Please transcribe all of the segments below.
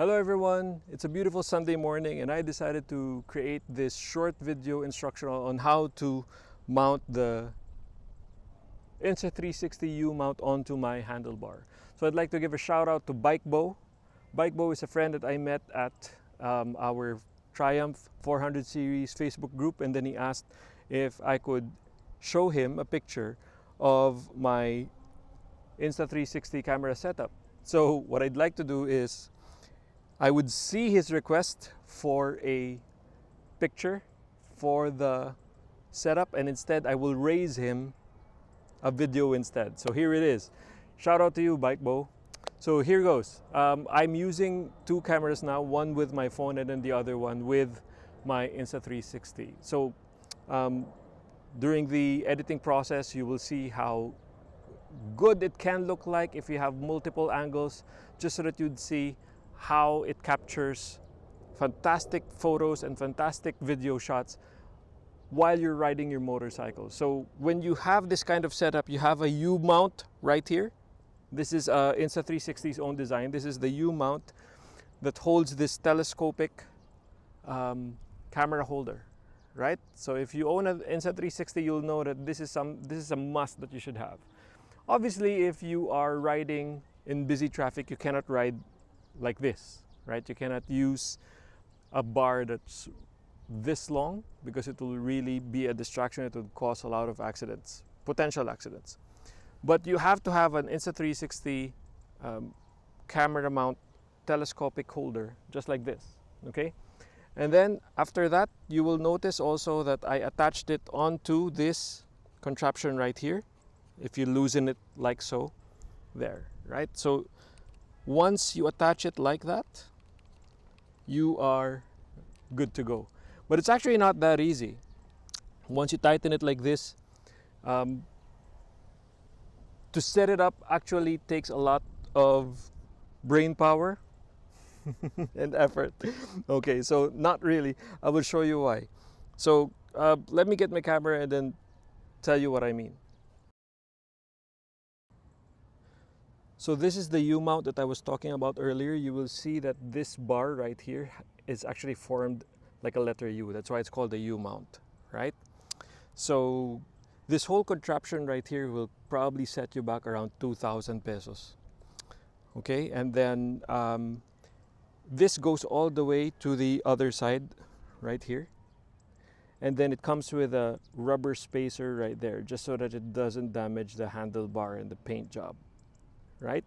Hello everyone, it's a beautiful Sunday morning and I decided to create this short video instructional on how to mount the insta360 U mount onto my handlebar. So I'd like to give a shout out to Bikebo. Bikebo is a friend that I met at our Triumph 400 series Facebook group, and then he asked if I could show him a picture of my insta360 camera setup. So what I'd like to do is I would see his request for a picture for the setup, and instead I will raise him a video instead. So here it is. Shout out to you, Bikebo. So here goes. I'm using two cameras now, one with my phone and then the other one with my insta360. So during the editing process, you will see how good it can look like if you have multiple angles, just so that you'd see how it captures fantastic photos and fantastic video shots while you're riding your motorcycle. So when you have this kind of setup, you have a U mount right here. This is Insta360's own design. This is the U mount that holds this telescopic camera holder, right? So if you own an Insta360, you'll know that this is a must that you should have. Obviously, if you are riding in busy traffic, you cannot ride like this, right? You cannot use a bar that's this long because it will really be a distraction. It would cause a lot of accidents, potential accidents. But you have to have an Insta360 camera mount telescopic holder just like this, okay? And then after that, you will notice also that I attached it onto this contraption right here. If you loosen it like so, there, right? So once you attach it like that, you are good to go. But it's actually not that easy. Once you tighten it like this, to set it up actually takes a lot of brain power and effort. Okay, so not really. I will show you why. So let me get my camera and then tell you what I mean. So this is the U mount that I was talking about earlier. You will see that this bar right here is actually formed like a letter U. That's why it's called the U mount, right? So this whole contraption right here will probably set you back around 2,000 pesos. Okay, and then this goes all the way to the other side right here. And then it comes with a rubber spacer right there, just so that it doesn't damage the handlebar and the paint job. Right?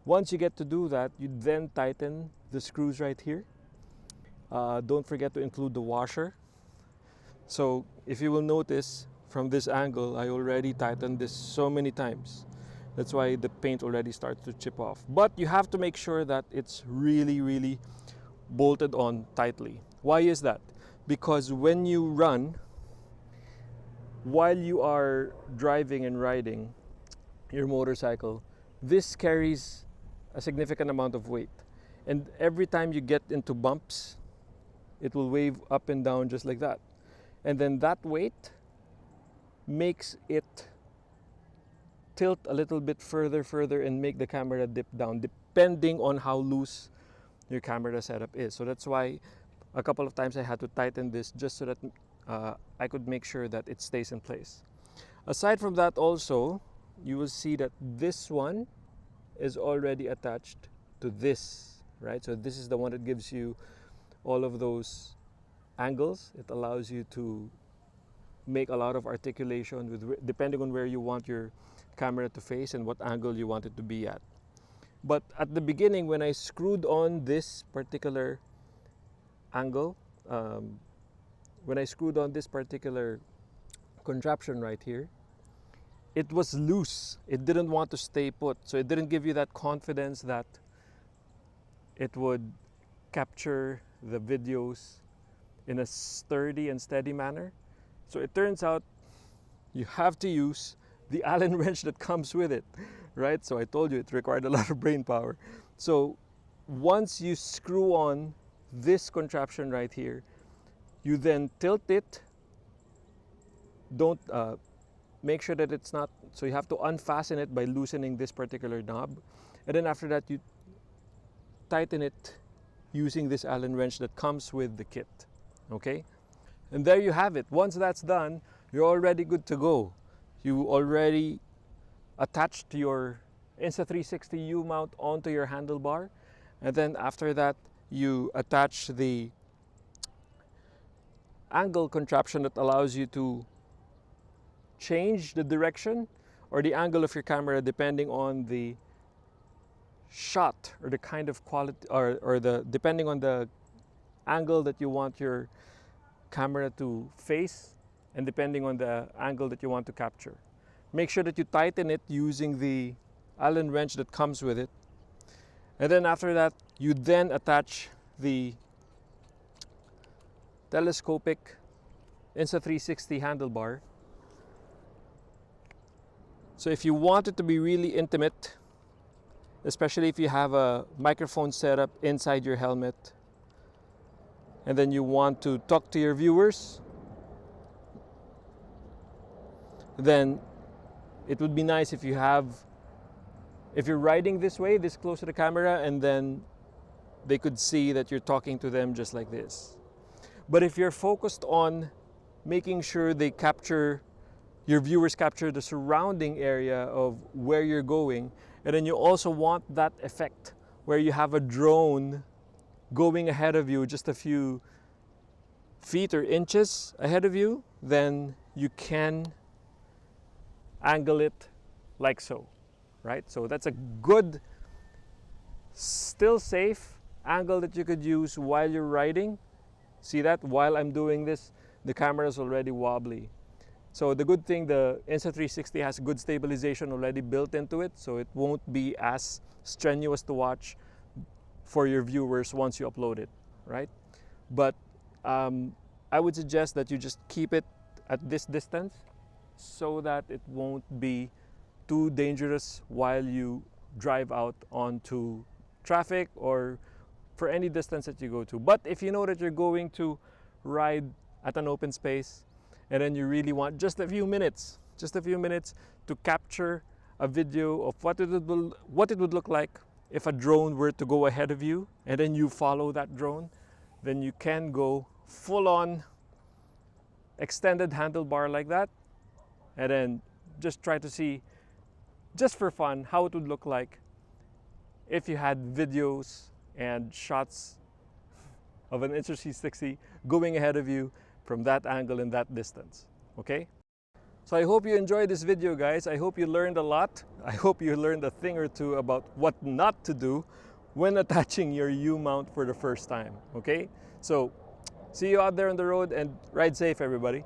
Once you get to do that, you then tighten the screws right here. Don't forget to include the washer. So if you will notice from this angle, I already tightened this so many times. That's why the paint already starts to chip off. But you have to make sure that it's really bolted on tightly. Why is that? Because when you run, while you are driving and riding your motorcycle, this carries a significant amount of weight, and every time you get into bumps, it will wave up and down just like that, and then that weight makes it tilt a little bit further and make the camera dip down depending on how loose your camera setup is. So that's why a couple of times I had to tighten this just so that I could make sure that it stays in place. Aside from that, also you will see that this one is already attached to this, right? So this is the one that gives you all of those angles. It allows you to make a lot of articulation with, depending on where you want your camera to face and what angle you want it to be at. But at the beginning, when I screwed on this particular angle, when I screwed on this particular contraption right here, it was loose. It didn't want to stay put. So it didn't give you that confidence that it would capture the videos in a sturdy and steady manner. So it turns out you have to use the Allen wrench that comes with it, right? So I told you it required a lot of brain power. So once you screw on this contraption right here, you then tilt it. Don't make sure that it's not, so you have to unfasten it by loosening this particular knob, and then after that you tighten it using this Allen wrench that comes with the kit. Okay, and there you have it. Once that's done, you're already good to go. You already attached your Insta360 U-mount onto your handlebar, and then after that you attach the angle contraption that allows you to change the direction or the angle of your camera depending on the shot or the kind of quality, or depending on the angle that you want your camera to face, and depending on the angle that you want to capture. Make sure that you tighten it using the Allen wrench that comes with it. And then after that, you then attach the telescopic Insta360 handlebar. So if you want it to be really intimate, especially if you have a microphone setup inside your helmet, and then you want to talk to your viewers, then it would be nice if you're riding this way, this close to the camera, and then they could see that you're talking to them just like this. But if you're focused on making sure your viewers capture the surrounding area of where you're going, and then you also want that effect where you have a drone going ahead of you just a few feet or inches ahead of you, then you can angle it like so, right? So that's a good, still safe angle that you could use while you're riding. See that? While I'm doing this, the camera is already wobbly. So the good thing, the Insta360 has good stabilization already built into it, so it won't be as strenuous to watch for your viewers once you upload it, right? But I would suggest that you just keep it at this distance so that it won't be too dangerous while you drive out onto traffic or for any distance that you go to. But if you know that you're going to ride at an open space and then you really want just a few minutes to capture a video of what it would look like if a drone were to go ahead of you, and then you follow that drone, then you can go full-on extended handlebar like that, and then just try to see, just for fun, how it would look like if you had videos and shots of an Insta360 going ahead of you from that angle and that distance. Okay? So I hope you enjoyed this video, guys. I hope you learned a lot. I hope you learned a thing or two about what not to do when attaching your U-mount for the first time. Okay? So see you out there on the road, and ride safe, everybody.